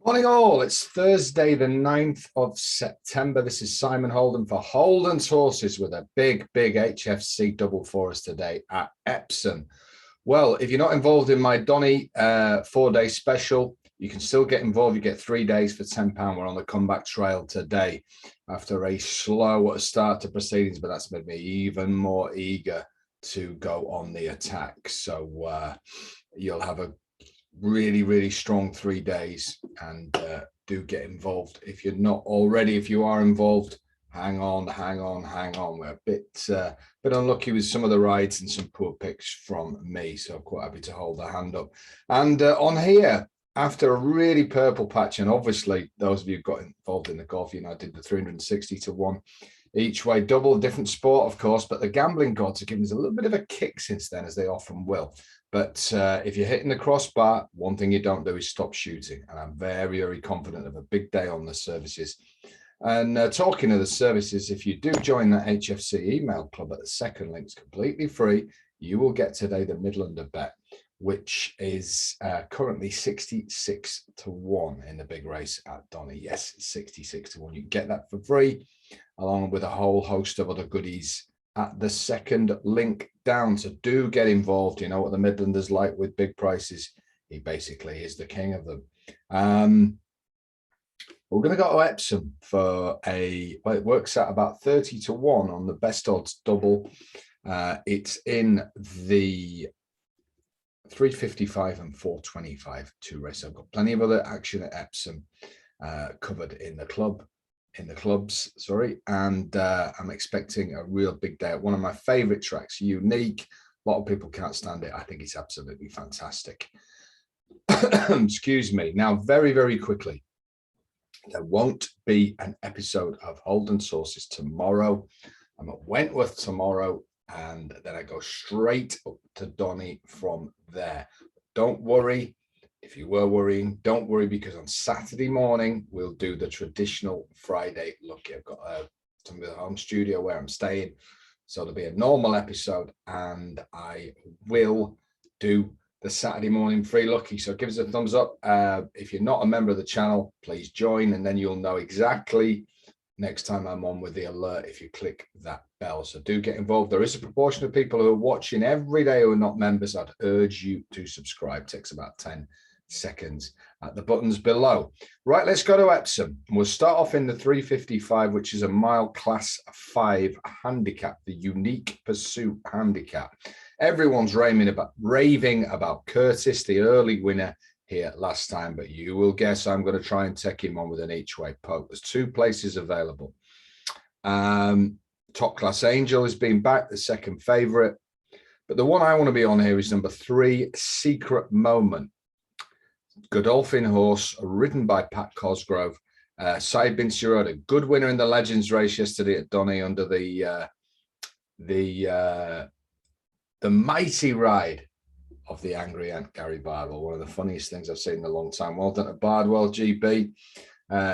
Morning all, it's Thursday the 9th of September. This is Simon Holden for Holden's Horses with a big HFC double for us today at Epsom. Well, if you're not involved in my Donny 4-day special, you can still get involved. You get 3 days for £10. We're on the comeback trail today after a slow start to proceedings, but that's made me even more eager to go on the attack. So you'll have a really strong 3 days, and do get involved if you're not already. If you are involved, hang on. We're a bit unlucky with some of the rides and some poor picks from me, so I'm quite happy to hold the hand up. And on here, after a really purple patch, and obviously those of you who got involved in the golf, you know, I did the 360 to 1 each way double, different sport of course, but the gambling gods have given us a little bit of a kick since then, as they often will. But if you're hitting the crossbar, one thing you don't do is stop shooting. And I'm very confident of a big day on the services. And talking of the services, if you do join that HFC email club at the second link, it's completely free. You will get today the Midlander bet, which is currently 66 to 1 in the big race at Donny. Yes, 66 to 1. You can get that for free, along with a whole host of other goodies at the second link down. So do get involved. You know what the Midlanders like with big prices. He basically is the king of them. We're going to go to Epsom for well, it works out about 30 to 1 on the best odds double. It's in the 355 and 425 two race. I've got plenty of other action at Epsom covered in the clubs, sorry, and I'm expecting a real big day at one of my favorite tracks, Unique. A lot of people can't stand it. I think it's absolutely fantastic. Excuse me. Now, very quickly, there won't be an episode of Holden Sources tomorrow. I'm at Wentworth tomorrow, and then I go straight up to Donny from there. Don't worry. If you were worrying, don't worry, because on Saturday morning, we'll do the traditional Friday look. I've got some of the home studio where I'm staying, so there'll be a normal episode, and I will do the Saturday morning free lucky. So give us a thumbs up. If you're not a member of the channel, please join, and then you'll know exactly next time I'm on with the alert if you click that bell. So do get involved. There is a proportion of people who are watching every day who are not members. I'd urge you to subscribe. It takes about 10 seconds at the buttons below. Right, let's go to Epsom. We'll start off in the 355, which is a mile class 5 handicap, the Unique Pursuit handicap. Everyone's raving about Curtis, the early winner here last time, but you will guess I'm going to try and take him on with an each way poke. There's 2 places available. Top Class Angel has been back, the second favorite, but the one I want to be on here is number 3, Secret Moment. Godolphin horse, ridden by Pat Cosgrove. Said Bin Sirota, a good winner in the Legends race yesterday at Donny under the mighty ride of the angry Ant Gary Bardwell. One of the funniest things I've seen in a long time. Well done to Bardwell, GB.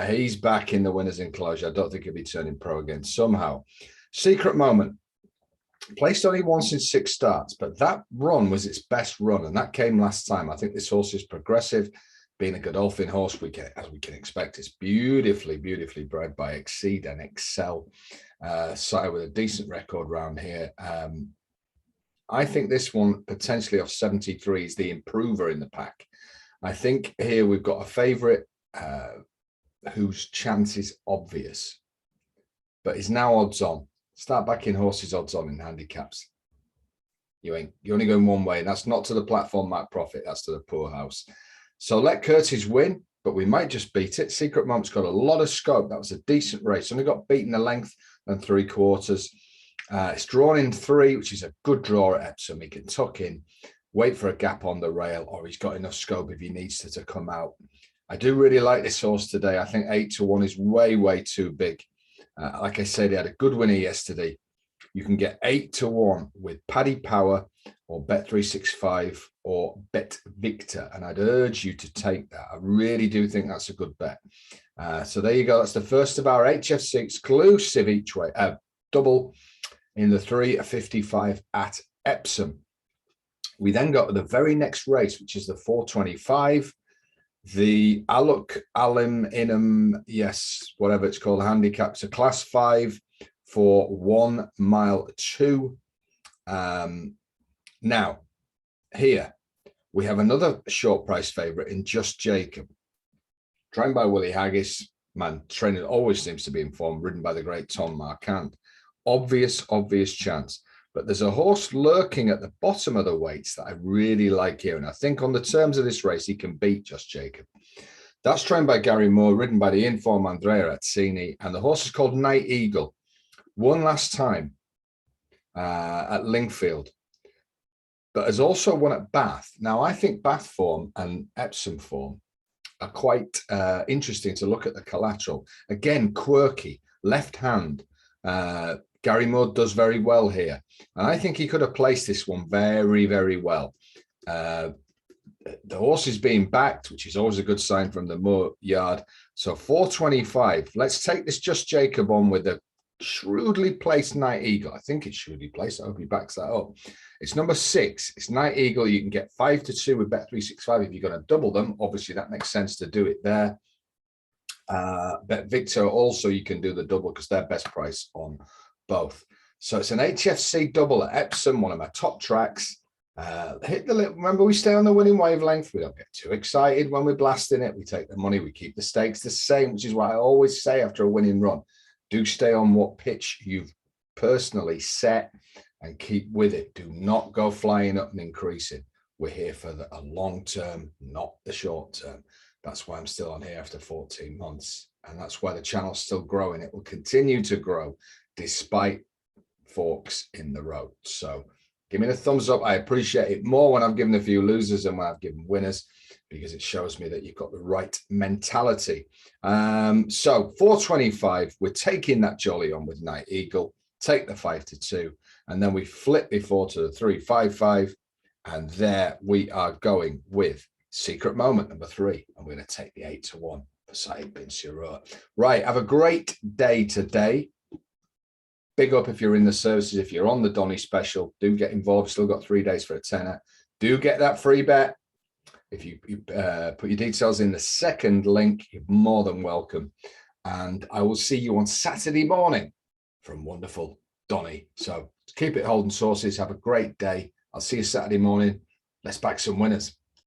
He's back in the winner's enclosure. I don't think he'll be turning pro again somehow. Secret Moment. Placed only once in 6 starts, but that run was its best run, and that came last time. I think this horse is progressive, being a Godolphin horse, as we can expect. It's beautifully bred by Exceed and Excel, sire with a decent record round here. I think this one, potentially off 73, is the improver in the pack. I think here we've got a favourite whose chance is obvious, but is now odds on. Start backing horses odds on in handicaps. You're only going one way, and that's not to the platform Mac Profit, that's to the poorhouse. So let Curtis win, but we might just beat it. Secret Moment's got a lot of scope. That was a decent race. Only got beaten a length and 3/4. It's drawn in 3, which is a good draw at Epsom. He can tuck in, wait for a gap on the rail, or he's got enough scope if he needs to come out. I do really like this horse today. I think 8 to 1 is way too big. Like I said, he had a good winner yesterday. You can get 8 to 1 with Paddy Power or Bet365 or Bet Victor, and I'd urge you to take that. I really do think that's a good bet. So there you go. That's the first of our HFC exclusive each way double in the 355 at Epsom. We then got to the very next race, which is the 425. The Aluk Alim Inam, yes, whatever it's called, handicap. It's a class 5 for 1 mile 2. Now, here we have another short price favorite in Just Jacob, trained by Willie Haggis. Man, trainer always seems to be informed, ridden by the great Tom Marquand. Obvious chance. But there's a horse lurking at the bottom of the weights that I really like here. And I think on the terms of this race, he can beat Just Jacob. That's trained by Gary Moore, ridden by the informed Andrea Azzini. And the horse is called Night Eagle. Won last time at Lingfield, but has also won at Bath. Now, I think Bath form and Epsom form are quite interesting to look at the collateral. Again, quirky, left hand. Gary Moore does very well here. And I think he could have placed this one very, very well. The horse is being backed, which is always a good sign from the Moore yard. So 425. Let's take this Just Jacob on with a shrewdly placed Night Eagle. I think it's shrewdly placed. I hope he backs that up. It's number 6. It's Night Eagle. You can get 5-2 with Bet365 if you're going to double them. Obviously, that makes sense to do it there. Bet Victor also you can do the double because they're best price on both. So it's an HFC double at Epsom, one of my top tracks. Hit the little, remember, we stay on the winning wavelength. We don't get too excited when we're blasting it. We take the money, we keep the stakes the same, which is what I always say after a winning run. Do stay on what pitch you've personally set and keep with it. Do not go flying up and increasing. We're here for a long term, not the short term. That's why I'm still on here after 14 months. And that's why the channel's still growing. It will continue to grow despite forks in the road. So give me the thumbs up. I appreciate it more when I've given a few losers than when I've given winners, because it shows me that you've got the right mentality. So 425, we're taking that jolly on with Night Eagle, take the 5-2, and then we flip before to the 355, and there we are going with Secret Moment number 3, and we're going to take the 8-1 for Saeed Bin Suroor. Right, have a great day today. Big up if you're in the services. If you're on the Donny Special, do get involved. Still got 3 days for a tenner. Do get that free bet. If you put your details in the second link, you're more than welcome. And I will see you on Saturday morning from wonderful Donny. So keep it holding sources. Have a great day. I'll see you Saturday morning. Let's back some winners.